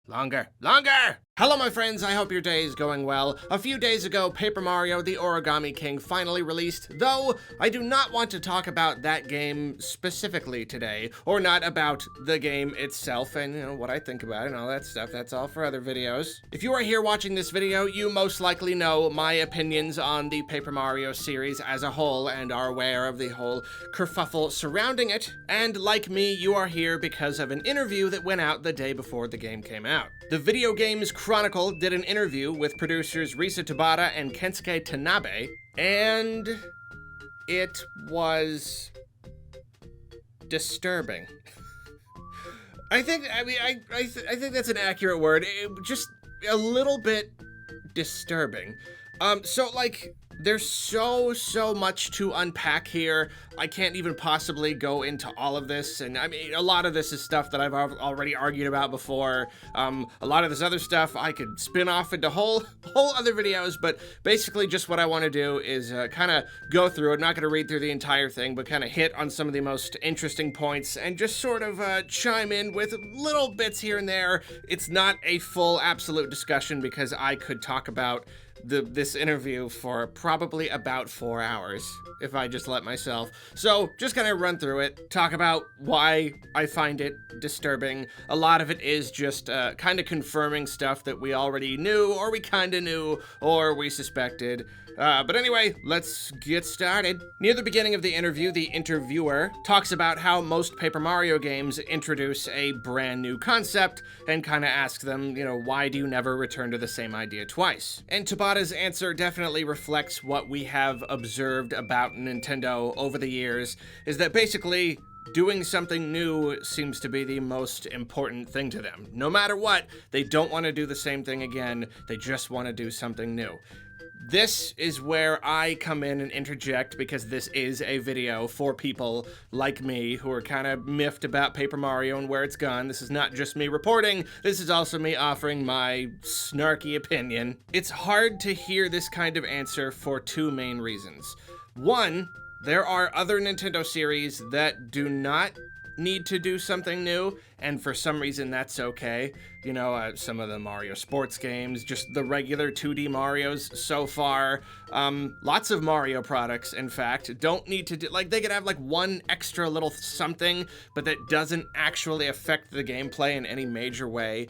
Longer. Hello, my friends. I hope your day is going well. A few days ago, Paper Mario: The Origami King finally released, though I do not want to talk about that game specifically today, or not about the game itself and, what I think about it and all that stuff. That's all for other videos. If you are here watching this video, you most likely know my opinions on the Paper Mario series as a whole and are aware of the whole kerfuffle surrounding it. And like me, you are here because of an interview that went out the day before the game came out. The Video Games Chronicle did an interview with producers Risa Tabata and Kensuke Tanabe, and it was disturbing. I think that's an accurate word. Just a little bit disturbing. There's so much to unpack here. I can't even possibly go into all of this, and I mean, a lot of this is stuff that I've already argued about before. A lot of this other stuff I could spin off into whole other videos, but basically just what I want to do is kind of go through it. Not going to read through the entire thing, but kind of hit on some of the most interesting points and just sort of chime in with little bits here and there. It's not a full absolute discussion because I could talk about this interview for probably about 4 hours if I just let myself. So just gonna run through it, talk about why I find it disturbing. A lot of it is just kind of confirming stuff that we already knew, or we kind of knew, or we suspected. But anyway, let's get started. Near the beginning of the interview, the interviewer talks about how most Paper Mario games introduce a brand new concept and kind of asks them, why do you never return to the same idea twice? And Tabata's answer definitely reflects what we have observed about Nintendo over the years, is that basically doing something new seems to be the most important thing to them. No matter what, they don't want to do the same thing again, they just want to do something new. This is where I come in and interject, because this is a video for people like me who are kind of miffed about Paper Mario and where it's gone. This is not just me reporting, this is also me offering my snarky opinion. It's hard to hear this kind of answer for two main reasons. One, there are other Nintendo series that do not need to do something new, and for some reason that's okay. Some of the Mario sports games, just the regular 2D Marios so far. Lots of Mario products, in fact, don't need to do, they could have one extra little something, but that doesn't actually affect the gameplay in any major way.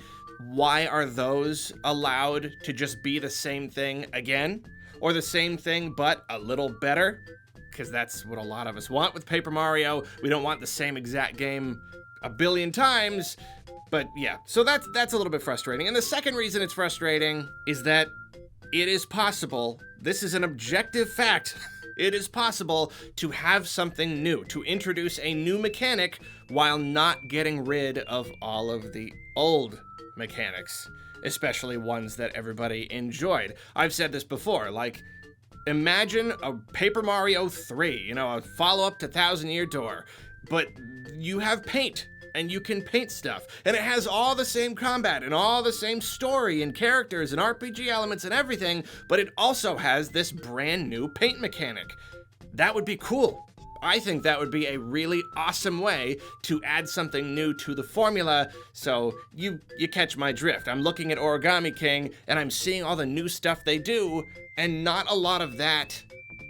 Why are those allowed to just be the same thing again? Or the same thing, but a little better? Because that's what a lot of us want with Paper Mario. We don't want the same exact game a billion times, but yeah. So that's a little bit frustrating. And the second reason it's frustrating is that it is possible, this is an objective fact, it is possible to have something new, to introduce a new mechanic while not getting rid of all of the old mechanics, especially ones that everybody enjoyed. I've said this before, imagine a Paper Mario 3, a follow-up to Thousand Year Door, but you have paint, and you can paint stuff, and it has all the same combat, and all the same story, and characters, and RPG elements, and everything, but it also has this brand new paint mechanic. That would be cool. I think that would be a really awesome way to add something new to the formula, so you catch my drift. I'm looking at Origami King, and I'm seeing all the new stuff they do, and not a lot of that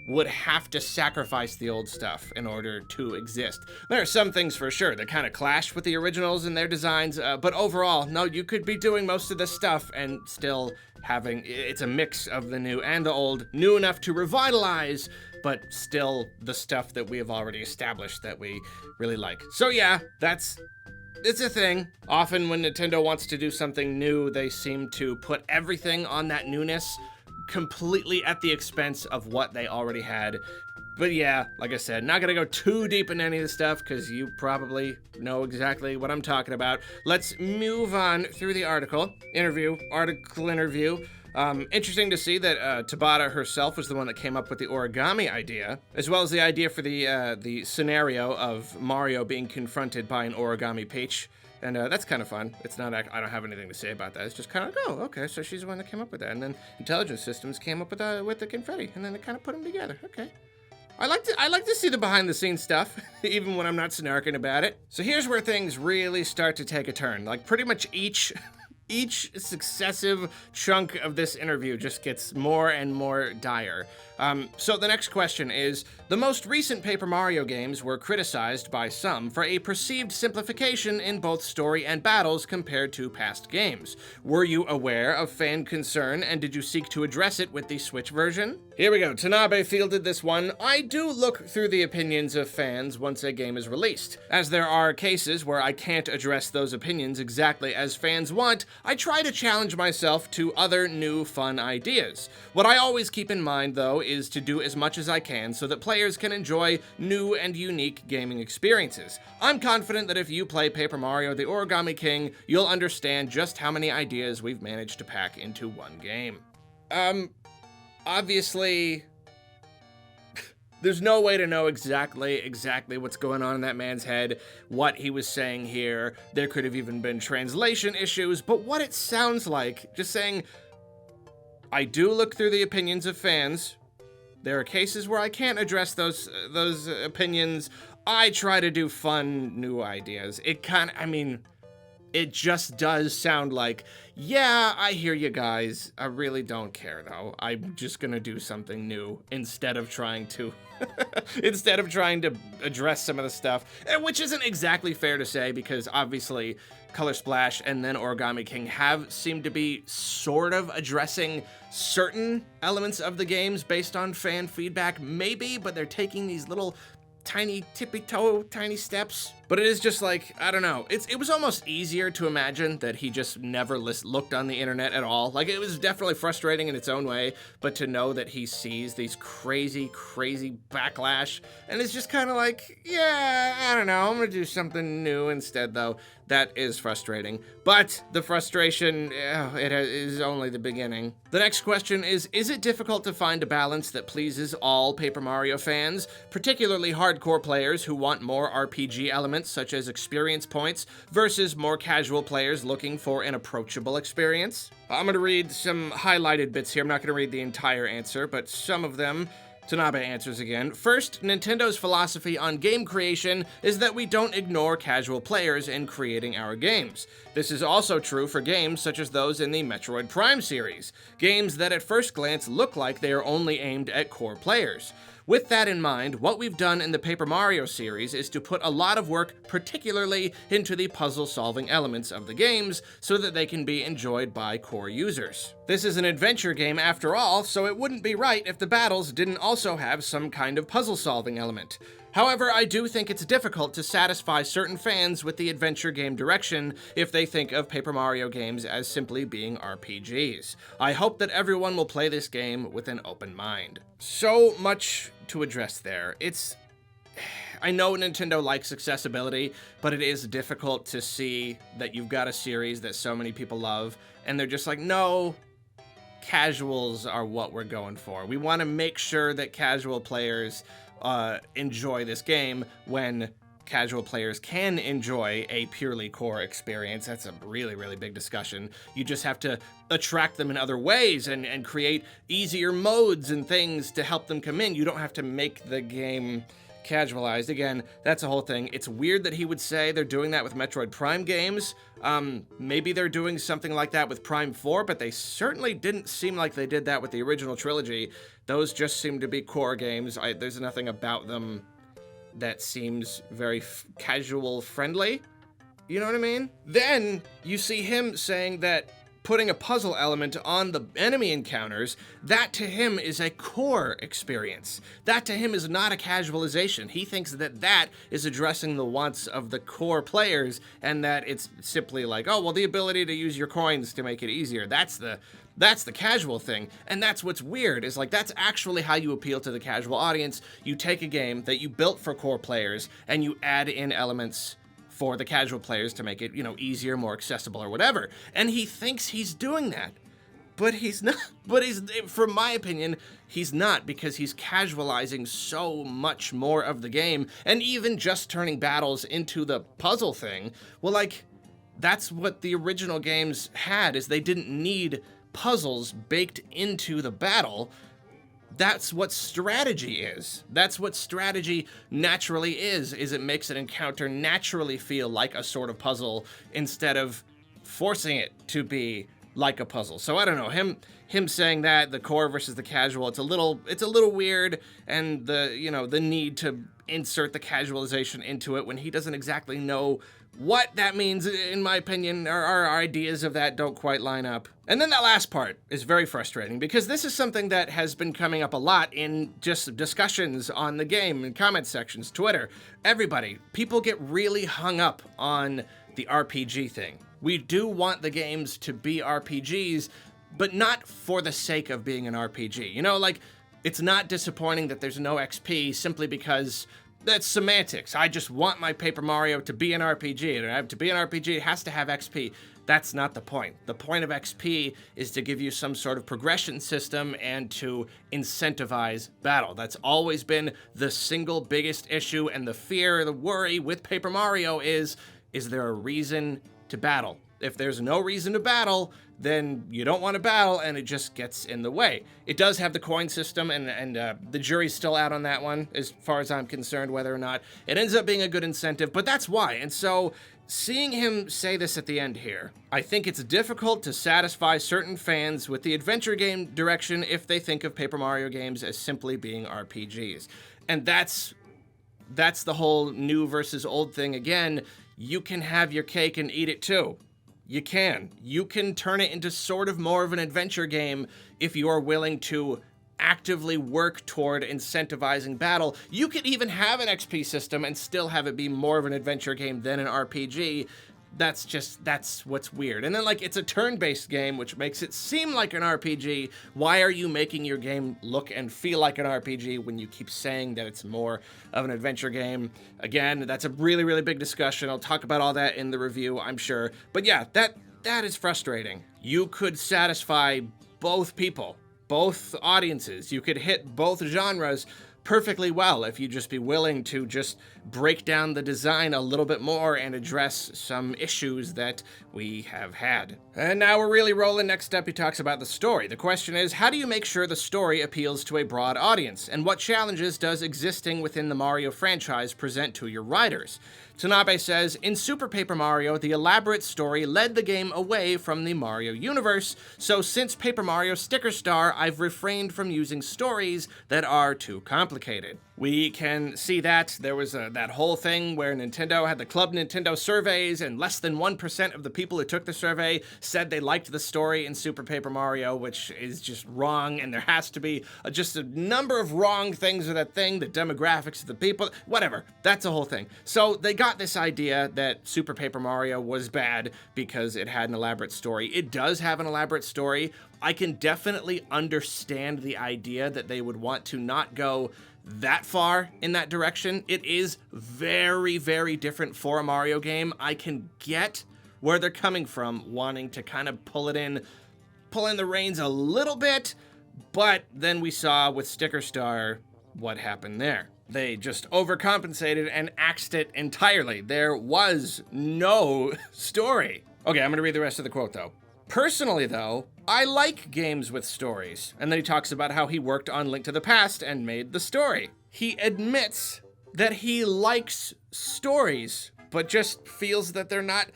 would have to sacrifice the old stuff in order to exist. There are some things for sure that kind of clash with the originals and their designs, but overall, no, you could be doing most of this stuff and still having, it's a mix of the new and the old, new enough to revitalize, but still the stuff that we have already established that we really like. So yeah, it's a thing. Often when Nintendo wants to do something new, they seem to put everything on that newness completely at the expense of what they already had. But yeah, like I said, not gonna go too deep in any of this stuff because you probably know exactly what I'm talking about. Let's move on through the article interview. Interesting to see that Tabata herself was the one that came up with the origami idea, as well as the idea for the scenario of Mario being confronted by an origami peach. And that's kind of fun. It's not, I don't have anything to say about that. It's just kind of, oh, okay, so she's the one that came up with that. And then Intelligent Systems came up with the confetti, and then they kind of put them together. Okay. I like to see the behind the scenes stuff, even when I'm not snarking about it. So here's where things really start to take a turn. Like pretty much each Each successive chunk of this interview just gets more and more dire. So the next question is, the most recent Paper Mario games were criticized by some for a perceived simplification in both story and battles compared to past games. Were you aware of fan concern, and did you seek to address it with the Switch version? Here we go, Tanabe fielded this one. I do look through the opinions of fans once a game is released. As there are cases where I can't address those opinions exactly as fans want, I try to challenge myself to other new fun ideas. What I always keep in mind, though, is to do as much as I can so that players can enjoy new and unique gaming experiences. I'm confident that if you play Paper Mario the Origami King, you'll understand just how many ideas we've managed to pack into one game. Obviously, there's no way to know exactly what's going on in that man's head, what he was saying here. There could have even been translation issues, but what it sounds like, just saying, I do look through the opinions of fans. There are cases where I can't address those opinions. I try to do fun, new ideas. It just does sound like, yeah, I hear you guys. I really don't care, though. I'm just gonna do something new instead of trying to address some of the stuff, which isn't exactly fair to say, because obviously Color Splash and then Origami King have seemed to be sort of addressing certain elements of the games based on fan feedback, maybe, but they're taking these little tiny tiny steps. But it is just like, I don't know, it was almost easier to imagine that he just never looked on the internet at all. Like, it was definitely frustrating in its own way, but to know that he sees these crazy backlash, and it's just kind of like, yeah, I don't know, I'm gonna do something new instead, though. That is frustrating, but the frustration, is only the beginning. The next question is it difficult to find a balance that pleases all Paper Mario fans, particularly hardcore players who want more RPG elements such as experience points versus more casual players looking for an approachable experience? I'm gonna read some highlighted bits here. I'm not gonna read the entire answer, but some of them. Tanabe answers again. First, Nintendo's philosophy on game creation is that we don't ignore casual players in creating our games. This is also true for games such as those in the Metroid Prime series, games that at first glance look like they are only aimed at core players. With that in mind, what we've done in the Paper Mario series is to put a lot of work, particularly into the puzzle-solving elements of the games, so that they can be enjoyed by core users. This is an adventure game after all, so it wouldn't be right if the battles didn't also have some kind of puzzle-solving element. However, I do think it's difficult to satisfy certain fans with the adventure game direction if they think of Paper Mario games as simply being RPGs. I hope that everyone will play this game with an open mind. So much to address there. I know Nintendo likes accessibility, but it is difficult to see that you've got a series that so many people love, and they're just like, no, casuals are what we're going for. We want to make sure that casual players enjoy this game when casual players can enjoy a purely core experience. That's a really big discussion. You just have to attract them in other ways and create easier modes and things to help them come in. You don't have to make the game casualized. Again, that's a whole thing. It's weird that he would say they're doing that with Metroid Prime games. Maybe they're doing something like that with Prime 4, but they certainly didn't seem like they did that with the original trilogy. Those just seem to be core games. There's nothing about them that seems very casual friendly. You know what I mean? Then you see him saying that putting a puzzle element on the enemy encounters, that to him is a core experience. That to him is not a casualization. He thinks that that is addressing the wants of the core players, and that it's simply like, oh, well, the ability to use your coins to make it easier. That's the casual thing, and that's what's weird, is like, that's actually how you appeal to the casual audience. You take a game that you built for core players, and you add in elements for the casual players to make it, easier, more accessible, or whatever. And he thinks he's doing that, but he's not. But from my opinion, he's not, because he's casualizing so much more of the game, and even just turning battles into the puzzle thing. Well, like, that's what the original games had, is they didn't need puzzles baked into the battle. That's what strategy is. That's what strategy naturally is it makes an encounter naturally feel like a sort of puzzle instead of forcing it to be like a puzzle. So I don't know, him saying that the core versus the casual, it's a little weird, and the need to insert the casualization into it when he doesn't exactly know what that means, in my opinion. Our ideas of that don't quite line up. And then that last part is very frustrating, because this is something that has been coming up a lot in just discussions on the game, in comment sections, Twitter, everybody. People get really hung up on the RPG thing. We do want the games to be RPGs, but not for the sake of being an RPG. You know, like, it's not disappointing that there's no XP simply because that's semantics. I just want my Paper Mario to be an RPG, and to be an RPG, it has to have XP. That's not the point. The point of XP is to give you some sort of progression system and to incentivize battle. That's always been the single biggest issue, and the fear, the worry with Paper Mario is there a reason to battle? If there's no reason to battle, then you don't want to battle, and it just gets in the way. It does have the coin system, and the jury's still out on that one, as far as I'm concerned, whether or not it ends up being a good incentive, but that's why. And so, seeing him say this at the end here, I think it's difficult to satisfy certain fans with the adventure game direction if they think of Paper Mario games as simply being RPGs. And that's the whole new versus old thing again. You can have your cake and eat it too. You can. You can turn it into sort of more of an adventure game if you are willing to actively work toward incentivizing battle. You could even have an XP system and still have it be more of an adventure game than an RPG. That's what's weird. And then, like, it's a turn-based game, which makes it seem like an RPG. Why are you making your game look and feel like an RPG when you keep saying that it's more of an adventure game? Again, that's a really, really big discussion. I'll talk about all that in the review, I'm sure. But yeah, that is frustrating. You could satisfy both people, both audiences. You could hit both genres perfectly well if you just be willing to just break down the design a little bit more and address some issues that we have had. And now we're really rolling. Next up, he talks about the story. The question is, how do you make sure the story appeals to a broad audience? And what challenges does existing within the Mario franchise present to your writers? Tanabe says, in Super Paper Mario, the elaborate story led the game away from the Mario universe, so since Paper Mario Sticker Star, I've refrained from using stories that are too complicated. We can see that there was that whole thing where Nintendo had the Club Nintendo surveys, and less than 1% of the people who took the survey said they liked the story in Super Paper Mario, which is just wrong, and there has to be just a number of wrong things with that thing, the demographics of the people, whatever. That's a whole thing. So they got this idea that Super Paper Mario was bad because it had an elaborate story. It does have an elaborate story. I can definitely understand the idea that they would want to not go that far in that direction. It is very, very different for a Mario game. I can get where they're coming from, wanting to kind of pull in the reins a little bit, but then we saw with Sticker Star what happened there. They just overcompensated and axed it entirely. There was no story. Okay, I'm gonna read the rest of the quote though. Personally, though, I like games with stories. And then he talks about how he worked on Link to the Past and made the story. He admits that he likes stories, but just feels that they're not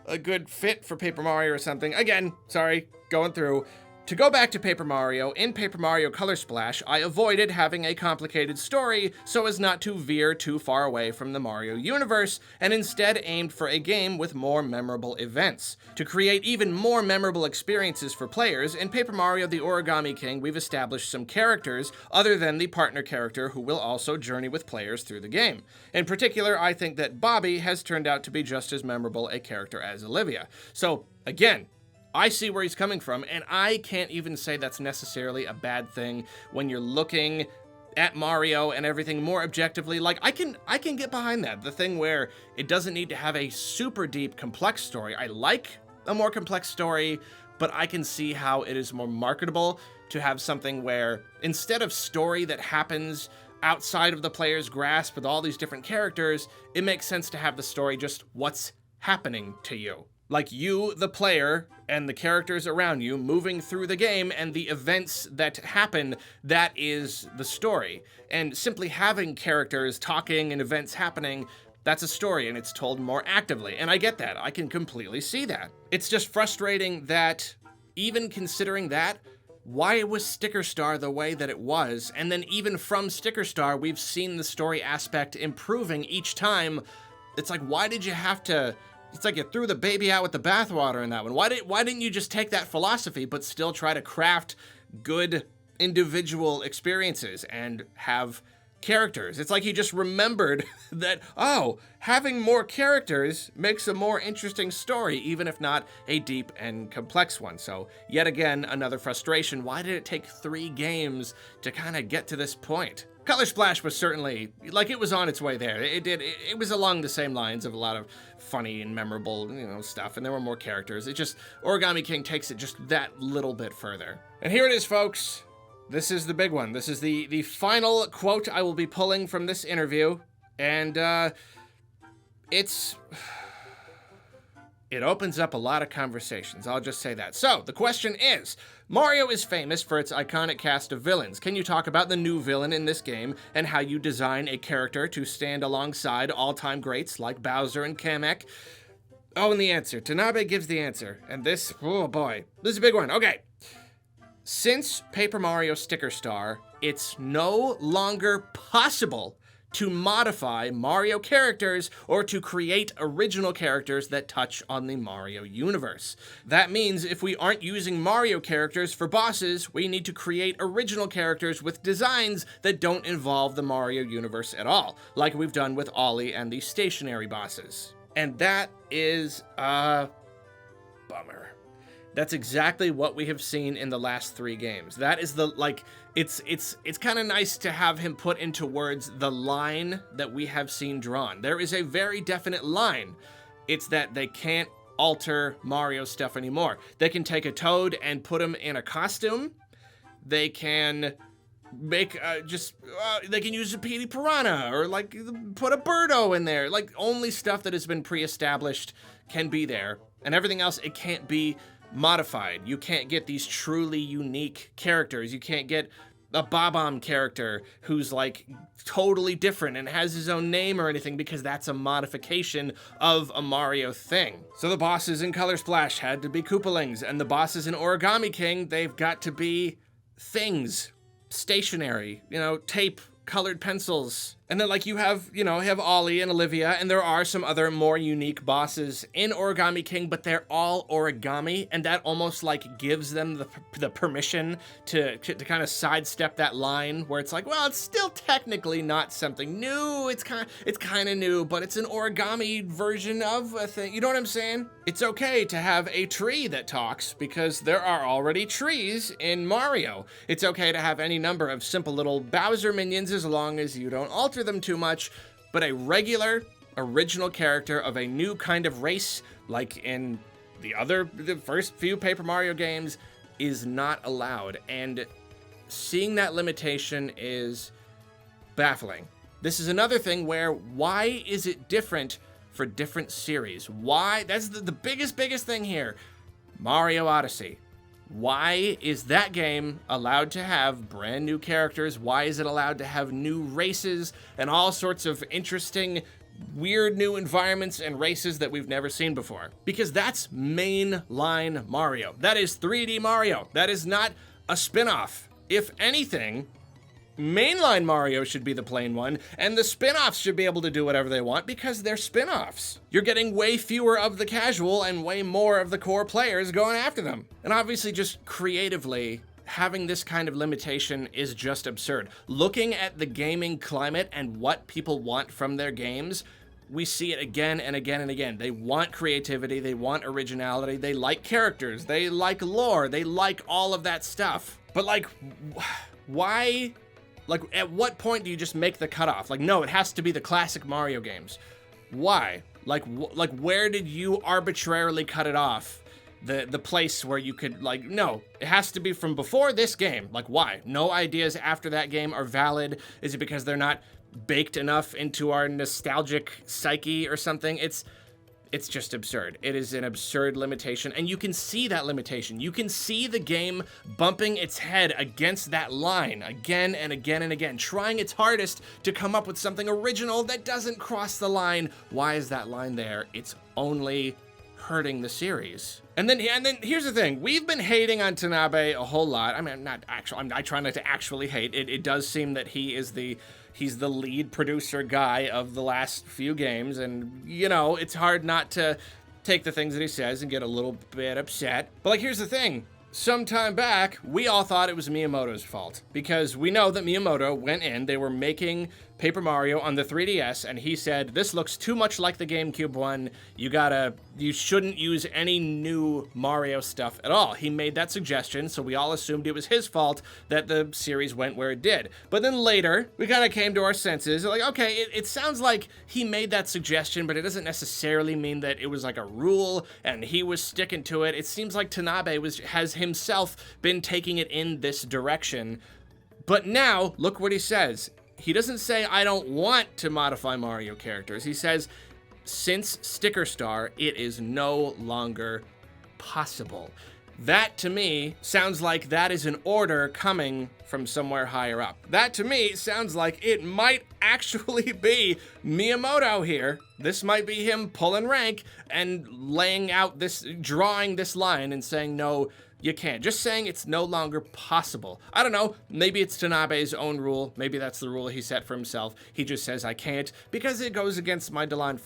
a good fit for Paper Mario or something. Again, sorry, going through. To go back to Paper Mario, in Paper Mario Color Splash, I avoided having a complicated story so as not to veer too far away from the Mario universe, and instead aimed for a game with more memorable events. To create even more memorable experiences for players, in Paper Mario the Origami King, we've established some characters other than the partner character who will also journey with players through the game. In particular, I think that Bobby has turned out to be just as memorable a character as Olivia. So, again, I see where he's coming from, and I can't even say that's necessarily a bad thing when you're looking at Mario and everything more objectively. Like, I can get behind that. The thing where it doesn't need to have a super deep, complex story. I like a more complex story, but I can see how it is more marketable to have something where instead of story that happens outside of the player's grasp with all these different characters, it makes sense to have the story just what's happening to you. Like you, the player, and the characters around you moving through the game and the events that happen, that is the story. And simply having characters talking and events happening, That's a story, and it's told more actively, and I get that. I can completely see that. It's just frustrating that, even considering that, why was Sticker Star the way that it was, and then even from Sticker Star, we've seen the story aspect improving each time. It's like, why did you have to... It's like you threw the baby out with the bathwater in that one. Why didn't you just take that philosophy but still try to craft good individual experiences and have characters? It's like he just remembered that, oh, having more characters makes a more interesting story, even if not a deep and complex one. So yet again, another frustration. Why did it take 3 games to kind of get to this point? Color Splash was certainly, like, it was on its way there. It was along the same lines of a lot of funny and memorable, stuff, and there were more characters. It just, Origami King takes it just that little bit further. And here it is, folks. This is the big one. This is the final quote I will be pulling from this interview, and it opens up a lot of conversations, I'll just say that. So, the question is, Mario is famous for its iconic cast of villains. Can you talk about the new villain in this game and how you design a character to stand alongside all-time greats like Bowser and Kamek? Oh, and the answer. Tanabe gives the answer. And this, oh boy, this is a big one. Okay. Since Paper Mario Sticker Star, it's no longer possible to modify Mario characters or to create original characters that touch on the Mario universe. That means if we aren't using Mario characters for bosses, we need to create original characters with designs that don't involve the Mario universe at all, like we've done with Ollie and the stationary bosses. And that is a bummer. That's exactly what we have seen in the last 3 games. That is the, like, it's kind of nice to have him put into words the line that we have seen drawn. There is a very definite line. It's that they can't alter Mario stuff anymore. They can take a Toad and put him in a costume. They can make they can use a Petey Piranha or like put a Birdo in there. Like, only stuff that has been pre-established can be there, and everything else, it can't be modified. You can't get these truly unique characters. You can't get a Bob-omb character who's like totally different and has his own name or anything, because that's a modification of a Mario thing. So the bosses in Color Splash had to be Koopalings, and the bosses in Origami King, they've got to be things. Stationary, tape, colored pencils. And then like you have Ollie and Olivia, and there are some other more unique bosses in Origami King, but they're all origami, and that almost like gives them the permission to kind of sidestep that line where it's like, well, it's still technically not something new. It's kind of new, but it's an origami version of a thing. You know what I'm saying? It's okay to have a tree that talks because there are already trees in Mario. It's okay to have any number of simple little Bowser minions as long as you don't alter them too much, but a regular original character of a new kind of race, like in the first few Paper Mario games, is not allowed, and seeing that limitation is baffling. This is another thing where, why is it different for different series? Why? That's the biggest thing here. Mario Odyssey. Why is that game allowed to have brand new characters? Why is it allowed to have new races and all sorts of interesting, weird new environments and races that we've never seen before? Because that's mainline Mario. That is 3D Mario. That is not a spin-off. If anything, mainline Mario should be the plain one, and the spin-offs should be able to do whatever they want because they're spin-offs. You're getting way fewer of the casual and way more of the core players going after them. And obviously, just creatively, having this kind of limitation is just absurd. Looking at the gaming climate and what people want from their games, we see it again and again and again. They want creativity, they want originality, they like characters, they like lore, they like all of that stuff. But like, why? Like, at what point do you just make the cutoff? Like, no, it has to be the classic Mario games. Why? Like, where did you arbitrarily cut it off? The place where you could, like, no, it has to be from before this game. Like, why? No ideas after that game are valid. Is it because they're not baked enough into our nostalgic psyche or something? It's just absurd. It is an absurd limitation, and you can see that limitation. You can see the game bumping its head against that line again and again and again, trying its hardest to come up with something original that doesn't cross the line. Why is that line there? It's only hurting the series. And then here's the thing. We've been hating on Tanabe a whole lot. I mean, I try not to actually hate. It does seem that he's the lead producer guy of the last few games, and, you know, it's hard not to take the things that he says and get a little bit upset. But, like, here's the thing. Some time back, we all thought it was Miyamoto's fault, because we know that Miyamoto went in, they were making Paper Mario on the 3DS, and he said, this looks too much like the GameCube one, you shouldn't use any new Mario stuff at all. He made that suggestion, so we all assumed it was his fault that the series went where it did. But then later, we kind of came to our senses, like, okay, it sounds like he made that suggestion, but it doesn't necessarily mean that it was like a rule, and he was sticking to it. It seems like Tanabe has himself been taking it in this direction. But now, look what he says. He doesn't say, I don't want to modify Mario characters. He says, since Sticker Star, it is no longer possible. That, to me, sounds like that is an order coming from somewhere higher up. That, to me, sounds like it might actually be Miyamoto here. This might be him pulling rank and drawing this line and saying, no, you can't. Just saying it's no longer possible. I don't know. Maybe it's Tanabe's own rule. Maybe that's the rule he set for himself. He just says I can't because it goes against my design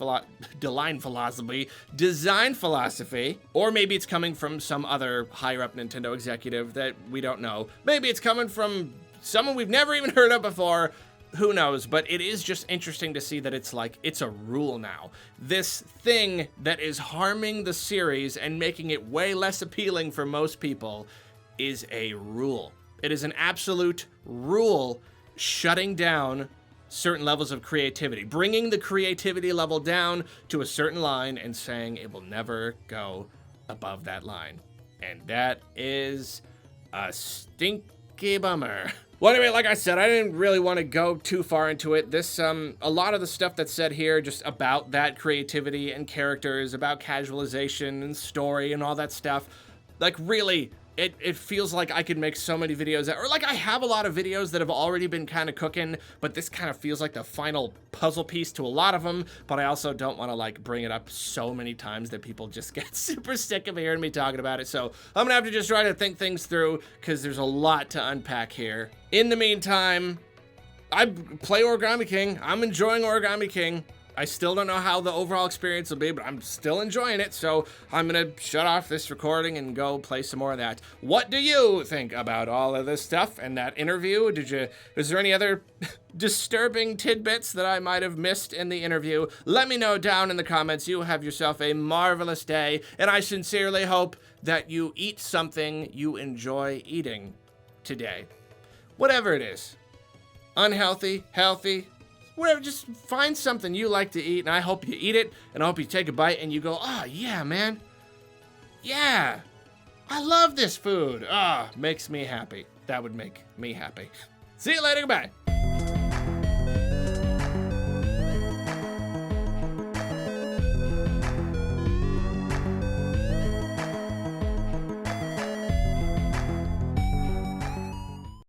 philosophy. Or maybe it's coming from some other higher up Nintendo executive that we don't know. Maybe it's coming from someone we've never even heard of before. Who knows? But it is just interesting to see that it's a rule now. This thing that is harming the series and making it way less appealing for most people is a rule. It is an absolute rule shutting down certain levels of creativity, bringing the creativity level down to a certain line and saying it will never go above that line. And that is a stinky bummer. Well, anyway, like I said, I didn't really want to go too far into it. A lot of the stuff that's said here just about that creativity and characters, about casualization and story and all that stuff, like really, it feels like I could make so many videos or like I have a lot of videos that have already been kind of cooking, but this kind of feels like the final puzzle piece to a lot of them, but I also don't want to like bring it up so many times that people just get super sick of hearing me talking about it. So I'm gonna have to just try to think things through because there's a lot to unpack here. In the meantime, I play Origami King. I'm enjoying Origami King. I still don't know how the overall experience will be, but I'm still enjoying it, so I'm gonna shut off this recording and go play some more of that. What do you think about all of this stuff and that interview? Is there any other disturbing tidbits that I might have missed in the interview? Let me know down in the comments. You have yourself a marvelous day, and I sincerely hope that you eat something you enjoy eating today. Whatever it is. Unhealthy, healthy, whatever, just find something you like to eat, and I hope you eat it, and I hope you take a bite and you go, oh, yeah, man. Yeah, I love this food. Ah, makes me happy. That would make me happy. See you later, goodbye.